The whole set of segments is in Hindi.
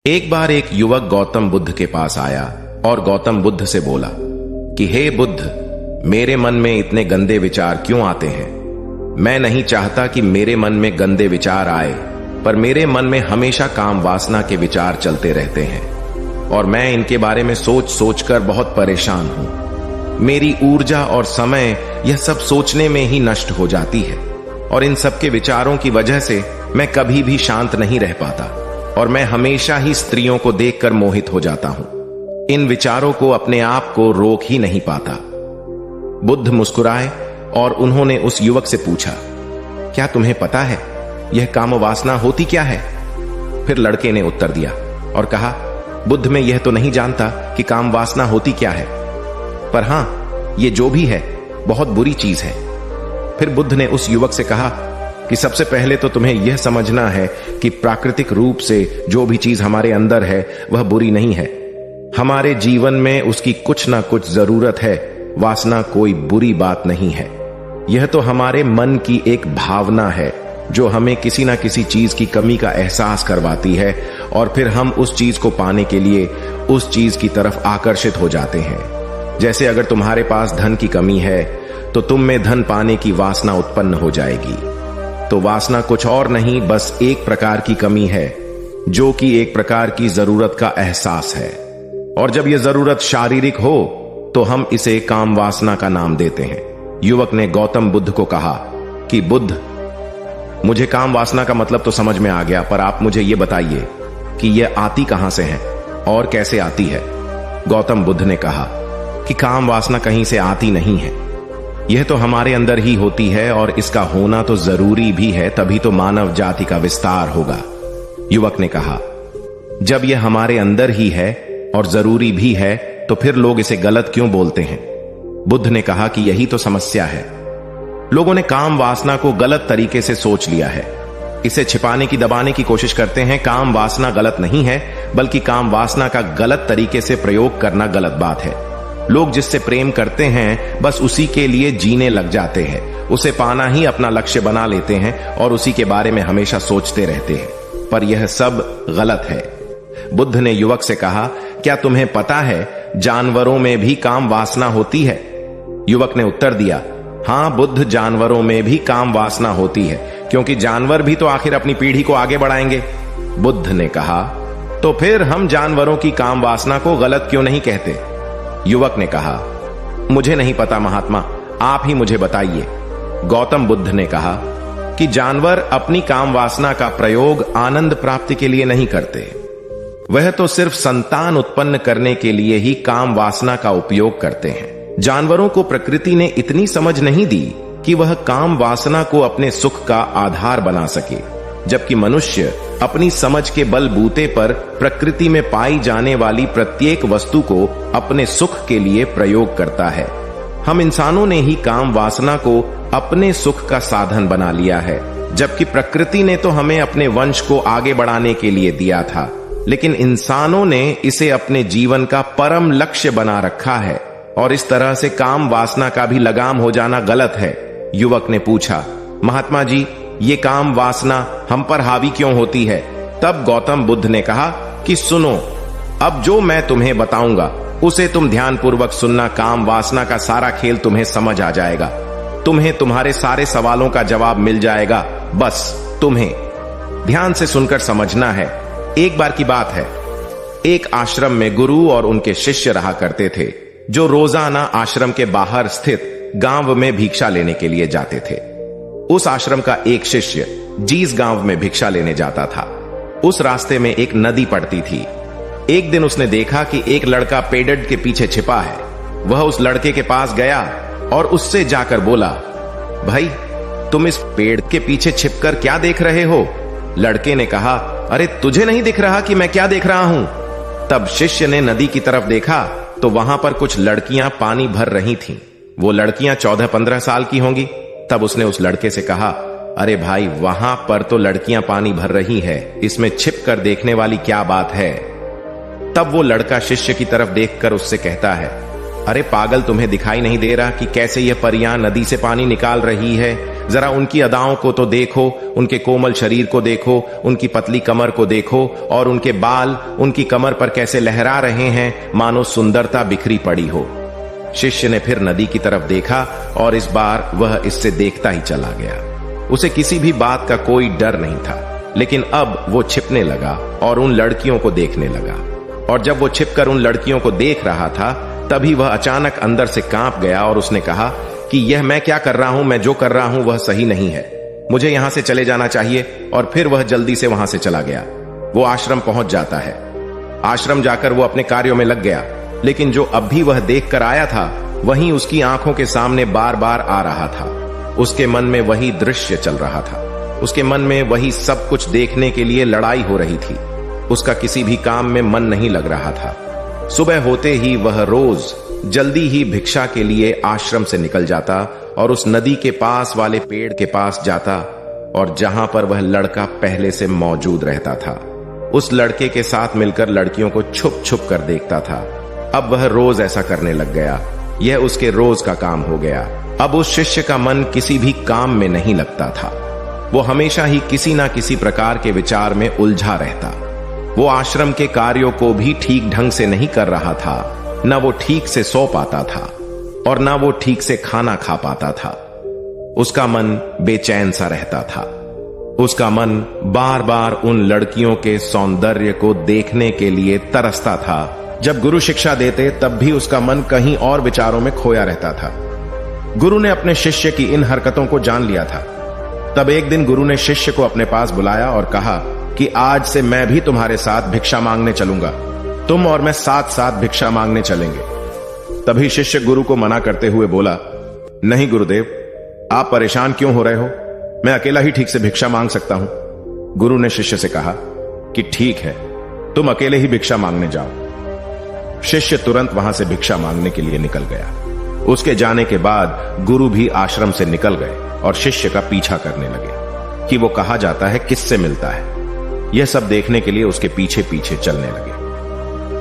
एक बार एक युवक गौतम बुद्ध के पास आया और गौतम बुद्ध से बोला कि हे बुद्ध, मेरे मन में इतने गंदे विचार क्यों आते हैं। मैं नहीं चाहता कि मेरे मन में गंदे विचार आए, पर मेरे मन में हमेशा काम वासना के विचार चलते रहते हैं और मैं इनके बारे में सोच सोचकर बहुत परेशान हूं। मेरी ऊर्जा और समय यह सब सोचने में ही नष्ट हो जाती है और इन सब के विचारों की वजह से मैं कभी भी शांत नहीं रह पाता और मैं हमेशा ही स्त्रियों को देखकर मोहित हो जाता हूं। इन विचारों को अपने आप को रोक ही नहीं पाता। बुद्ध मुस्कुराए और उन्होंने उस युवक से पूछा, क्या तुम्हें पता है यह काम वासना होती क्या है? फिर लड़के ने उत्तर दिया और कहा, बुद्ध, मैं यह तो नहीं जानता कि काम वासना होती क्या है, पर हां, यह जो भी है बहुत बुरी चीज है। फिर बुद्ध ने उस युवक से कहा कि सबसे पहले तो तुम्हें यह समझना है कि प्राकृतिक रूप से जो भी चीज हमारे अंदर है वह बुरी नहीं है। हमारे जीवन में उसकी कुछ ना कुछ जरूरत है। वासना कोई बुरी बात नहीं है। यह तो हमारे मन की एक भावना है जो हमें किसी ना किसी चीज की कमी का एहसास करवाती है और फिर हम उस चीज को पाने के लिए उस चीज की तरफ आकर्षित हो जाते हैं। जैसे अगर तुम्हारे पास धन की कमी है तो तुम में धन पाने की वासना उत्पन्न हो जाएगी। तो वासना कुछ और नहीं, बस एक प्रकार की कमी है जो कि एक प्रकार की जरूरत का एहसास है। और जब यह जरूरत शारीरिक हो तो हम इसे काम वासना का नाम देते हैं। युवक ने गौतम बुद्ध को कहा कि बुद्ध, मुझे काम वासना का मतलब तो समझ में आ गया, पर आप मुझे यह बताइए कि यह आती कहां से है और कैसे आती है। गौतम बुद्ध ने कहा कि काम वासना कहीं से आती नहीं है, यह तो हमारे अंदर ही होती है और इसका होना तो जरूरी भी है, तभी तो मानव जाति का विस्तार होगा। युवक ने कहा, जब यह हमारे अंदर ही है और जरूरी भी है तो फिर लोग इसे गलत क्यों बोलते हैं? बुद्ध ने कहा कि यही तो समस्या है। लोगों ने काम वासना को गलत तरीके से सोच लिया है। इसे छिपाने की, दबाने की कोशिश करते हैं। काम वासना गलत नहीं है, बल्कि काम वासना का गलत तरीके से प्रयोग करना गलत बात है। लोग जिससे प्रेम करते हैं बस उसी के लिए जीने लग जाते हैं, उसे पाना ही अपना लक्ष्य बना लेते हैं और उसी के बारे में हमेशा सोचते रहते हैं, पर यह सब गलत है। बुद्ध ने युवक से कहा, क्या तुम्हें पता है जानवरों में भी काम वासना होती है? युवक ने उत्तर दिया, हां बुद्ध, जानवरों में भी काम वासना होती है, क्योंकि जानवर भी तो आखिर अपनी पीढ़ी को आगे बढ़ाएंगे। बुद्ध ने कहा, तो फिर हम जानवरों की काम वासना को गलत क्यों नहीं कहते? युवक ने कहा, मुझे नहीं पता महात्मा, आप ही मुझे बताइए। गौतम बुद्ध ने कहा कि जानवर अपनी काम वासना का प्रयोग आनंद प्राप्ति के लिए नहीं करते, वह तो सिर्फ संतान उत्पन्न करने के लिए ही काम वासना का उपयोग करते हैं। जानवरों को प्रकृति ने इतनी समझ नहीं दी कि वह काम वासना को अपने सुख का आधार बना सके, जबकि मनुष्य अपनी समझ के बलबूते पर प्रकृति में पाई जाने वाली प्रत्येक वस्तु को अपने सुख के लिए प्रयोग करता है। हम इंसानों ने ही काम वासना को अपने सुख का साधन बना लिया है, जबकि प्रकृति ने तो हमें अपने वंश को आगे बढ़ाने के लिए दिया था, लेकिन इंसानों ने इसे अपने जीवन का परम लक्ष्य बना रखा है और इस तरह से काम वासना का भी लगाम हो जाना गलत है। युवक ने पूछा, महात्मा जी, ये काम वासना हम पर हावी क्यों होती है? तब गौतम बुद्ध ने कहा कि सुनो, अब जो मैं तुम्हें बताऊंगा उसे तुम ध्यानपूर्वक सुनना। काम वासना का सारा खेल तुम्हें समझ आ जाएगा, तुम्हें तुम्हारे सारे सवालों का जवाब मिल जाएगा। बस तुम्हें ध्यान से सुनकर समझना है। एक बार की बात है, एक आश्रम में गुरु और उनके शिष्य रहा करते थे, जो रोजाना आश्रम के बाहर स्थित गांव में भिक्षा लेने के लिए जाते थे। उस आश्रम का एक शिष्य जिस गांव में भिक्षा लेने जाता था, उस रास्ते में एक नदी पड़ती थी। एक दिन उसने देखा कि एक लड़का पेड़ के पीछे छिपा है। वह उस लड़के के पास गया और उससे जाकर बोला, भाई, तुम इस पेड़ के पीछे छिपकर क्या देख रहे हो? लड़के ने कहा, अरे तुझे नहीं दिख रहा कि मैं क्या देख रहा हूं? तब शिष्य ने नदी की तरफ देखा तो वहां पर कुछ लड़कियां पानी भर रही थीं। वो लड़कियां 14-15 साल की होंगी। तब उसने उस लड़के से कहा, अरे भाई, वहां पर तो लड़कियां पानी भर रही है, इसमें छिप कर देखने वाली क्या बात है? तब वो लड़का शिष्य की तरफ देखकर उससे कहता है, अरे पागल, तुम्हें दिखाई नहीं दे रहा कि कैसे यह परियां नदी से पानी निकाल रही है? जरा उनकी अदाओं को तो देखो, उनके कोमल शरीर को देखो, उनकी पतली कमर को देखो, और उनके बाल उनकी कमर पर कैसे लहरा रहे हैं, मानो सुंदरता बिखरी पड़ी हो। शिष्य ने फिर नदी की तरफ देखा और इस बार वह इससे देखता ही चला गया। उसे किसी भी बात का कोई डर नहीं था, लेकिन अब वो छिपने लगा और उन लड़कियों को देखने लगा। और जब वो छिपकर उन लड़कियों को देख रहा था, तभी वह अचानक अंदर से कांप गया और उसने कहा कि यह मैं क्या कर रहा हूं, मैं जो कर रहा हूं वह सही नहीं है, मुझे यहां से चले जाना चाहिए। और फिर वह जल्दी से वहां से चला गया। वो आश्रम पहुंच जाता है। आश्रम जाकर वो अपने कार्यों में लग गया, लेकिन जो अब भी वह देख कर आया था वहीं उसकी आंखों के सामने बार बार आ रहा था। उसके मन में वही दृश्य चल रहा था। उसके मन में वही सब कुछ देखने के लिए लड़ाई हो रही थी। उसका किसी भी काम में मन नहीं लग रहा था। सुबह होते ही वह रोज जल्दी ही भिक्षा के लिए आश्रम से निकल जाता और उस नदी के पास वाले पेड़ के पास जाता, और जहां पर वह लड़का पहले से मौजूद रहता था, उस लड़के के साथ मिलकर लड़कियों को छुप छुप कर देखता था। अब वह रोज ऐसा करने लग गया। यह उसके रोज का काम हो गया। अब उस शिष्य का मन किसी भी काम में नहीं लगता था। वो हमेशा ही किसी ना किसी प्रकार के विचार में उलझा रहता। वो आश्रम के कार्यों को भी ठीक ढंग से नहीं कर रहा था। न वो ठीक से सो पाता था और न वो ठीक से खाना खा पाता था। उसका मन बेचैन सा रहता था। उसका मन बार बार उन लड़कियों के सौंदर्य को देखने के लिए तरसता था। जब गुरु शिक्षा देते तब भी उसका मन कहीं और विचारों में खोया रहता था। गुरु ने अपने शिष्य की इन हरकतों को जान लिया था। तब एक दिन गुरु ने शिष्य को अपने पास बुलाया और कहा कि आज से मैं भी तुम्हारे साथ भिक्षा मांगने चलूंगा। तुम और मैं साथ साथ भिक्षा मांगने चलेंगे। तभी शिष्य गुरु को मना करते हुए बोला, नहीं गुरुदेव, आप परेशान क्यों हो रहे हो? मैं अकेला ही ठीक से भिक्षा मांग सकता हूं। गुरु ने शिष्य से कहा कि ठीक है, तुम अकेले ही भिक्षा मांगने जाओ। शिष्य तुरंत वहां से भिक्षा मांगने के लिए निकल गया। उसके जाने के बाद गुरु भी आश्रम से निकल गए और शिष्य का पीछा करने लगे कि वो कहा जाता है, किससे मिलता है। यह सब देखने के लिए उसके पीछे पीछे चलने लगे।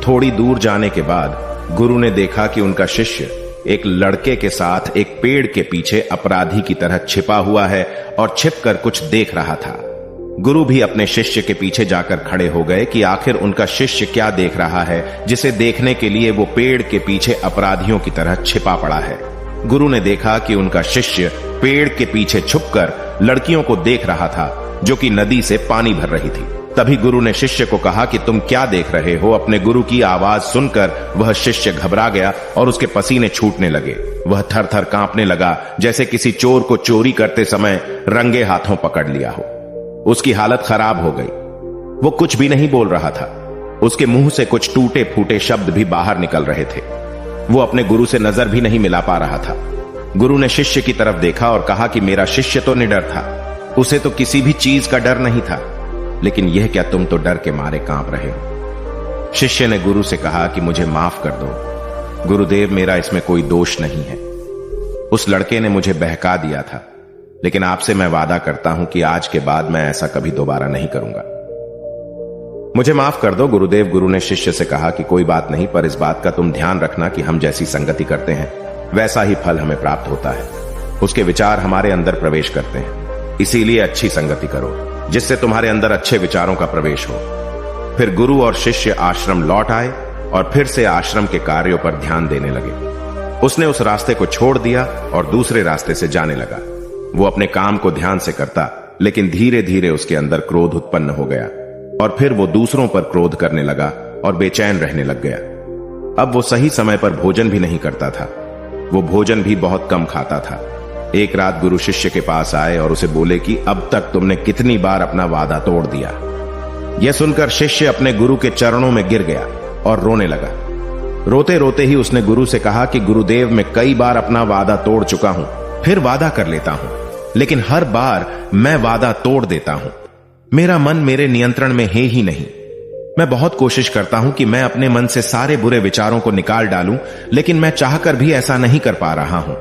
थोड़ी दूर जाने के बाद गुरु ने देखा कि उनका शिष्य एक लड़के के साथ एक पेड़ के पीछे अपराधी की तरह छिपा हुआ है और छिपकर कुछ देख रहा था। गुरु भी अपने शिष्य के पीछे जाकर खड़े हो गए कि आखिर उनका शिष्य क्या देख रहा है, जिसे देखने के लिए वो पेड़ के पीछे अपराधियों की तरह छिपा पड़ा है। गुरु ने देखा कि उनका शिष्य पेड़ के पीछे छुपकर लड़कियों को देख रहा था जो कि नदी से पानी भर रही थी। तभी गुरु ने शिष्य को कहा कि तुम क्या देख रहे हो? अपने गुरु की आवाज सुनकर वह शिष्य घबरा गया और उसके पसीने छूटने लगे। वह थर थर कांपने लगा, जैसे किसी चोर को चोरी करते समय रंगे हाथों पकड़ लिया हो। उसकी हालत खराब हो गई। वो कुछ भी नहीं बोल रहा था। उसके मुंह से कुछ टूटे फूटे शब्द भी बाहर निकल रहे थे। वो अपने गुरु से नजर भी नहीं मिला पा रहा था। गुरु ने शिष्य की तरफ देखा और कहा कि मेरा शिष्य तो निडर था, उसे तो किसी भी चीज का डर नहीं था, लेकिन यह क्या, तुम तो डर के मारे कांप रहे हो। शिष्य ने गुरु से कहा कि मुझे माफ कर दो गुरुदेव, मेरा इसमें कोई दोष नहीं है। उस लड़के ने मुझे बहका दिया था, लेकिन आपसे मैं वादा करता हूं कि आज के बाद मैं ऐसा कभी दोबारा नहीं करूंगा। मुझे माफ कर दो गुरुदेव। गुरु ने शिष्य से कहा कि कोई बात नहीं, पर इस बात का तुम ध्यान रखना कि हम जैसी संगति करते हैं वैसा ही फल हमें प्राप्त होता है। उसके विचार हमारे अंदर प्रवेश करते हैं, इसीलिए अच्छी संगति करो जिससे तुम्हारे अंदर अच्छे विचारों का प्रवेश हो। फिर गुरु और शिष्य आश्रम लौट आए और फिर से आश्रम के कार्यों पर ध्यान देने लगे। उसने उस रास्ते को छोड़ दिया और दूसरे रास्ते से जाने लगा। वो अपने काम को ध्यान से करता, लेकिन धीरे धीरे उसके अंदर क्रोध उत्पन्न हो गया और फिर वो दूसरों पर क्रोध करने लगा और बेचैन रहने लग गया। अब वो सही समय पर भोजन भी नहीं करता था। वो भोजन भी बहुत कम खाता था। एक रात गुरु शिष्य के पास आए और उसे बोले कि अब तक तुमने कितनी बार अपना वादा तोड़ दिया। यह सुनकर शिष्य अपने गुरु के चरणों में गिर गया और रोने लगा। रोते रोते ही उसने गुरु से कहा कि गुरुदेव, मैं कई बार अपना वादा तोड़ चुका हूं, फिर वादा कर लेता हूं, लेकिन हर बार मैं वादा तोड़ देता हूं। मेरा मन मेरे नियंत्रण में है ही नहीं। मैं बहुत कोशिश करता हूं कि मैं अपने मन से सारे बुरे विचारों को निकाल डालूं, लेकिन मैं चाहकर भी ऐसा नहीं कर पा रहा हूं।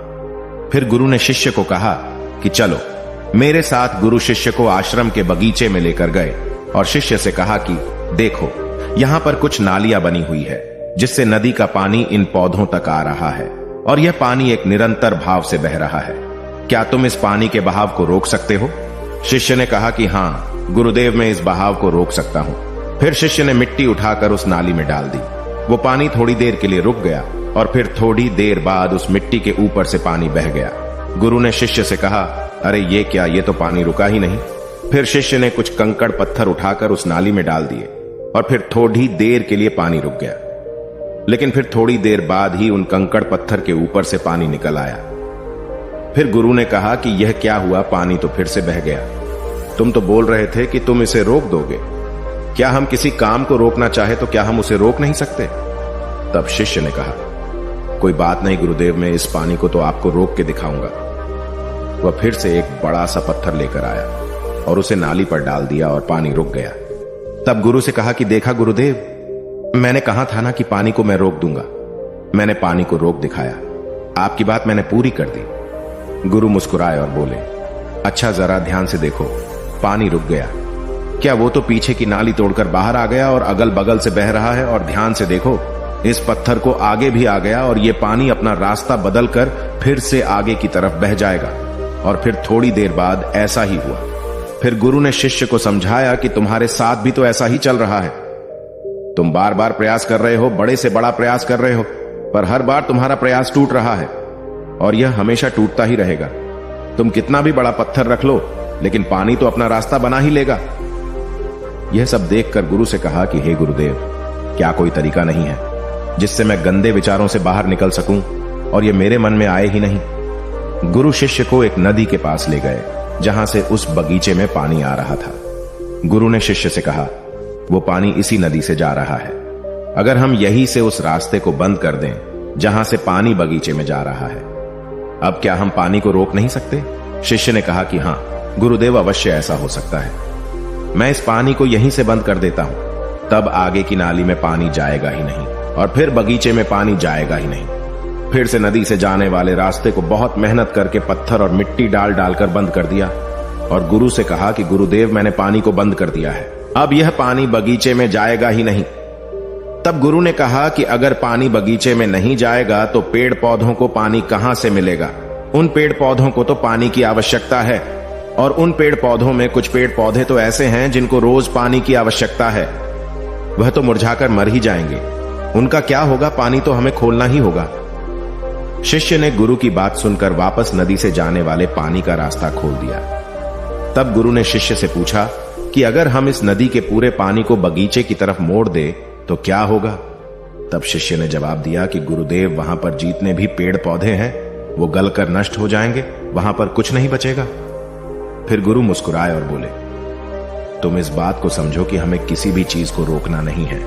फिर गुरु ने शिष्य को कहा कि चलो मेरे साथ। गुरु शिष्य को आश्रम के बगीचे में लेकर गए और शिष्य से कहा कि देखो, यहां पर कुछ नालियां बनी हुई है जिससे नदी का पानी इन पौधों तक आ रहा है और यह पानी एक निरंतर भाव से बह रहा है। क्या तुम इस पानी के बहाव को रोक सकते हो? शिष्य ने कहा कि हाँ गुरुदेव, मैं इस बहाव को रोक सकता हूं। फिर शिष्य ने मिट्टी उठाकर उस नाली में डाल दी। वो पानी थोड़ी देर के लिए रुक गया और फिर थोड़ी देर बाद उस मिट्टी के ऊपर से पानी बह गया। गुरु ने शिष्य से कहा, अरे ये क्या, ये तो पानी रुका ही नहीं। फिर शिष्य ने कुछ कंकड़ पत्थर उठाकर उस नाली में डाल दिए और फिर थोड़ी देर के लिए पानी रुक गया। लेकिन फिर थोड़ी देर बाद ही उन कंकड़ पत्थर के ऊपर से पानी निकल आया। फिर गुरु ने कहा कि यह क्या हुआ, पानी तो फिर से बह गया। तुम तो बोल रहे थे कि तुम इसे रोक दोगे। क्या हम किसी काम को रोकना चाहे तो क्या हम उसे रोक नहीं सकते? तब शिष्य ने कहा, कोई बात नहीं गुरुदेव, मैं इस पानी को तो आपको रोक के दिखाऊंगा। वह फिर से एक बड़ा सा पत्थर लेकर आया और उसे नाली पर डाल दिया और पानी रुक गया। तब गुरु से कहा कि देखा गुरुदेव, मैंने कहा था ना कि पानी को मैं रोक दूंगा। मैंने पानी को रोक दिखाया। आपकी बात मैंने पूरी कर दी। गुरु मुस्कुराए और बोले, अच्छा जरा ध्यान से देखो, पानी रुक गया। क्या वो तो पीछे की नाली तोड़कर बाहर आ गया और अगल बगल से बह रहा है, और ध्यान से देखो इस पत्थर को आगे भी आ गया और ये पानी अपना रास्ता बदलकर फिर से आगे की तरफ बह जाएगा। और फिर थोड़ी देर बाद ऐसा ही हुआ। फिर गुरु ने शिष्य को समझाया कि तुम्हारे साथ भी तो ऐसा ही चल रहा है। तुम बार बार प्रयास कर रहे हो, बड़े से बड़ा प्रयास कर रहे हो, पर हर बार तुम्हारा प्रयास टूट रहा है और यह हमेशा टूटता ही रहेगा। तुम कितना भी बड़ा पत्थर रख लो, लेकिन पानी तो अपना रास्ता बना ही लेगा। यह सब देखकर गुरु से कहा कि हे गुरुदेव, क्या कोई तरीका नहीं है जिससे मैं गंदे विचारों से बाहर निकल सकूं और ये मेरे मन में आए ही नहीं? गुरु शिष्य को एक नदी के पास ले गए जहां से उस बगीचे में पानी आ रहा था। गुरु ने शिष्य से कहा, वो पानी इसी नदी से जा रहा है। अगर हम यहीं से उस रास्ते को बंद कर दें जहां से पानी बगीचे में जा रहा है, अब क्या हम पानी को रोक नहीं सकते? शिष्य ने कहा कि हां गुरुदेव, अवश्य ऐसा हो सकता है। मैं इस पानी को यहीं से बंद कर देता हूं, तब आगे की नाली में पानी जाएगा ही नहीं और फिर बगीचे में पानी जाएगा ही नहीं। फिर से नदी से जाने वाले रास्ते को बहुत मेहनत करके पत्थर और मिट्टी डाल डालकर बंद कर दिया और गुरु से कहा कि गुरुदेव, मैंने पानी को बंद कर दिया है, अब यह पानी बगीचे में जाएगा ही नहीं। तब गुरु ने कहा कि अगर पानी बगीचे में नहीं जाएगा तो पेड़ पौधों को पानी कहां से मिलेगा? उन पेड़ पौधों को तो पानी की आवश्यकता है, और उन पेड़ पौधों में कुछ पेड़ पौधे तो ऐसे हैं जिनको रोज पानी की आवश्यकता है। वह तो मुरझाकर मर ही जाएंगे, उनका क्या होगा? पानी तो हमें खोलना ही होगा। शिष्य ने गुरु की बात सुनकर वापस नदी से जाने वाले पानी का रास्ता खोल दिया। तब गुरु ने शिष्य से पूछा कि अगर हम इस नदी के पूरे पानी को बगीचे की तरफ मोड़ दे तो क्या होगा? तब शिष्य ने जवाब दिया कि गुरुदेव, वहां पर जितने भी पेड़ पौधे हैं वो गलकर नष्ट हो जाएंगे, वहां पर कुछ नहीं बचेगा। फिर गुरु मुस्कुराए और बोले, तुम इस बात को समझो कि हमें किसी भी चीज को रोकना नहीं है,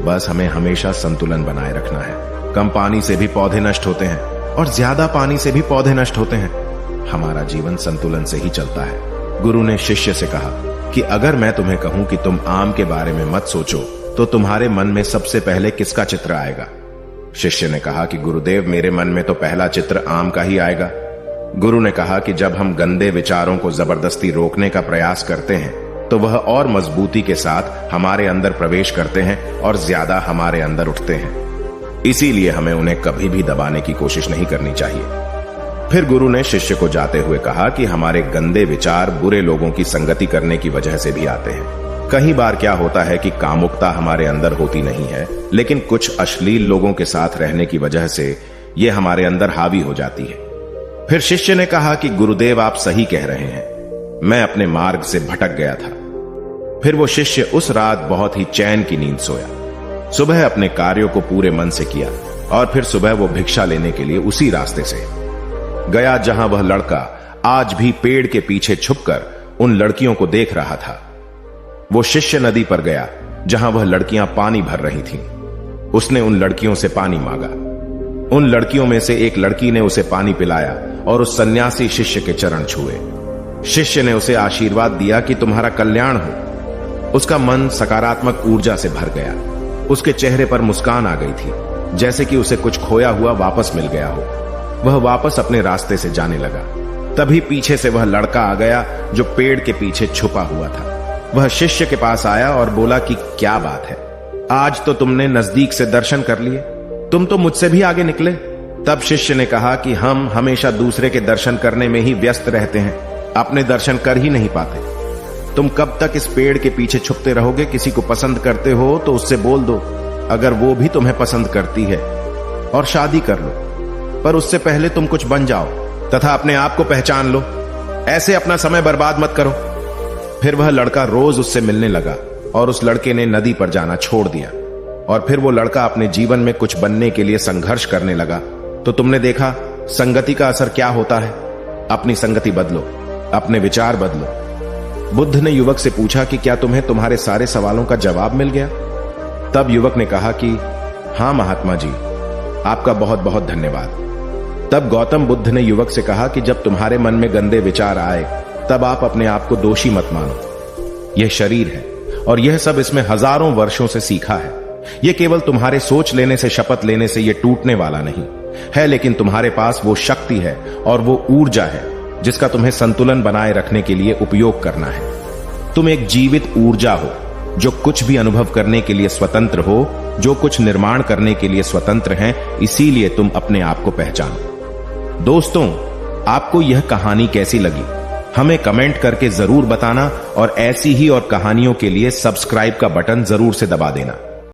बस हमें हमेशा संतुलन बनाए रखना है। कम पानी से भी पौधे नष्ट होते हैं और ज्यादा पानी से भी पौधे नष्ट होते हैं। हमारा जीवन संतुलन से ही चलता है। गुरु ने शिष्य से कहा कि अगर मैं तुम्हें कहूं कि तुम आम के बारे में मत सोचो तो तुम्हारे मन में सबसे पहले किसका चित्र आएगा? शिष्य ने कहा कि गुरुदेव, मेरे मन में तो पहला चित्र आम का ही आएगा। गुरु ने कहा कि जब हम गंदे विचारों को जबरदस्ती रोकने का प्रयास करते हैं तो वह और मजबूती के साथ हमारे अंदर प्रवेश करते हैं और ज्यादा हमारे अंदर उठते हैं। इसीलिए हमें उन्हें कभी भी दबाने की कोशिश नहीं करनी चाहिए। फिर गुरु ने शिष्य को जाते हुए कहा कि हमारे गंदे विचार बुरे लोगों की संगति करने की वजह से भी आते हैं। कई बार क्या होता है कि कामुकता हमारे अंदर होती नहीं है, लेकिन कुछ अश्लील लोगों के साथ रहने की वजह से यह हमारे अंदर हावी हो जाती है। फिर शिष्य ने कहा कि गुरुदेव, आप सही कह रहे हैं, मैं अपने मार्ग से भटक गया था। फिर वो शिष्य उस रात बहुत ही चैन की नींद सोया। सुबह अपने कार्यों को पूरे मन से किया और फिर सुबह वो भिक्षा लेने के लिए उसी रास्ते से गया जहां वह लड़का आज भी पेड़ के पीछे छुपकर उन लड़कियों को देख रहा था। वो शिष्य नदी पर गया जहां वह लड़कियां पानी भर रही थीं। उसने उन लड़कियों से पानी मांगा। उन लड़कियों में से एक लड़की ने उसे पानी पिलाया और उस सन्यासी शिष्य के चरण छुए। शिष्य ने उसे आशीर्वाद दिया कि तुम्हारा कल्याण हो। उसका मन सकारात्मक ऊर्जा से भर गया। उसके चेहरे पर मुस्कान आ गई थी, जैसे कि उसे कुछ खोया हुआ वापस मिल गया हो। वह वापस अपने रास्ते से जाने लगा। तभी पीछे से वह लड़का आ गया जो पेड़ के पीछे छुपा हुआ था। वह शिष्य के पास आया और बोला कि क्या बात है, आज तो तुमने नजदीक से दर्शन कर लिए, तुम तो मुझसे भी आगे निकले। तब शिष्य ने कहा कि हम हमेशा दूसरे के दर्शन करने में ही व्यस्त रहते हैं, अपने दर्शन कर ही नहीं पाते। तुम कब तक इस पेड़ के पीछे छुपते रहोगे? किसी को पसंद करते हो तो उससे बोल दो, अगर वो भी तुम्हें पसंद करती है, और शादी कर लो। पर उससे पहले तुम कुछ बन जाओ तथा अपने आप को पहचान लो। ऐसे अपना समय बर्बाद मत करो। फिर वह लड़का रोज उससे मिलने लगा और उस लड़के ने नदी पर जाना छोड़ दिया। और फिर वो लड़का अपने जीवन में कुछ बनने के लिए संघर्ष करने लगा। तो तुमने देखा संगति का असर क्या होता है। अपनी संगति बदलो, अपने विचार बदलो। बुद्ध ने युवक से पूछा कि क्या तुम्हें तुम्हारे सारे सवालों का जवाब मिल गया? तब युवक ने कहा कि हां महात्मा जी, आपका बहुत बहुत धन्यवाद। तब गौतम बुद्ध ने युवक से कहा कि जब तुम्हारे मन में गंदे विचार आए तब आप अपने आप को दोषी मत मानो। यह शरीर है और यह सब इसमें हजारों वर्षों से सीखा है। यह केवल तुम्हारे सोच लेने से, शपथ लेने से यह टूटने वाला नहीं है, लेकिन तुम्हारे पास वो शक्ति है और वो ऊर्जा है जिसका तुम्हें संतुलन बनाए रखने के लिए उपयोग करना है। तुम एक जीवित ऊर्जा हो जो कुछ भी अनुभव करने के लिए स्वतंत्र हो, जो कुछ निर्माण करने के लिए स्वतंत्र हैं। इसीलिए तुम अपने आप को पहचानो। दोस्तों, आपको यह कहानी कैसी लगी हमें कमेंट करके जरूर बताना और ऐसी ही और कहानियों के लिए सब्सक्राइब का बटन जरूर से दबा देना।